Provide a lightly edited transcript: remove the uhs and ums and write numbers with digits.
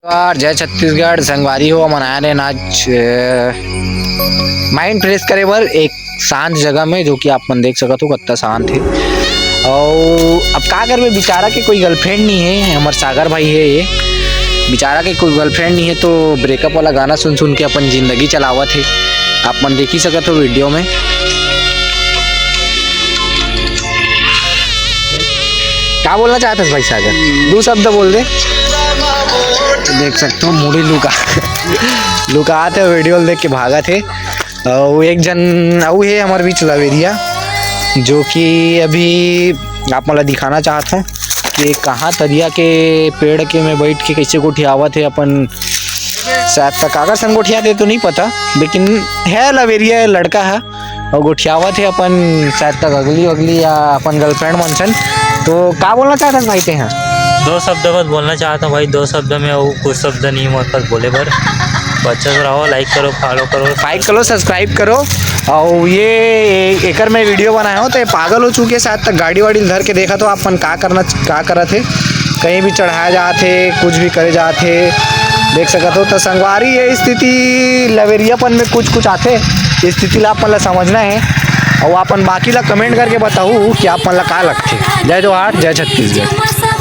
और जय छत्तीसगढ़ संगवारी हो मनाया रहे आज माइंड फ्रेश करे बर एक शांत जगह में, जो कि आप मन देख सकत हो कितना शांत है। और अब का करबे, बेचारा के कोई गर्लफ्रेंड नहीं है, हमार सागर भाई है ये, बेचारा के कोई गर्लफ्रेंड नहीं है तो ब्रेकअप वाला गाना सुन सुन के अपन जिंदगी चलावत है। आप मन देख ही सकत हो वीडियो में। क्या बोलना चाहते हैं भाई सागर, दो शब्द बोल दे। देख सकते हो मुड़ी लुका थे वीडियो देख के भागा थे। वो एक जन वो है हमारे बीच लवेरिया, जो कि अभी आप मला दिखाना चाहता हूँ कि कहाँ तरिया के पेड़ के में बैठ के कैसे गोठियावत है अपन। शायद तक कागर संग गोठिया तो नहीं पता, लेकिन है लवेरिया लड़का है और गोठियावत है अपन शायद तक अगली या अपन गर्लफ्रेंड मनसन। तो क्या बोलना चाहता भाई ते हैं? दो शब्द बस बोलना चाहता हूँ भाई, दो शब्द में वो कुछ शब्द नहीं मतलब बोले पर बच्चा रहो, लाइक करो, फॉलो करो, सब्सक्राइब करो। और ये एकर में वीडियो बनाया हो तो ये पागल हो चुके, शायद तक गाड़ी वाड़ी धर के देखा तो अपन का करा थे, कहीं भी चढ़ाया जाते, कुछ भी करे जाते, देख सकते हो। तो संगवारी ये स्थिति लवेरियापन में कुछ आते, स्थिति ला अपन ला समझना है और अपन बाकी ला कमेंट करके बताऊँ कि आप मन ला का लगते। जय जोहार, जय छत्तीसगढ़।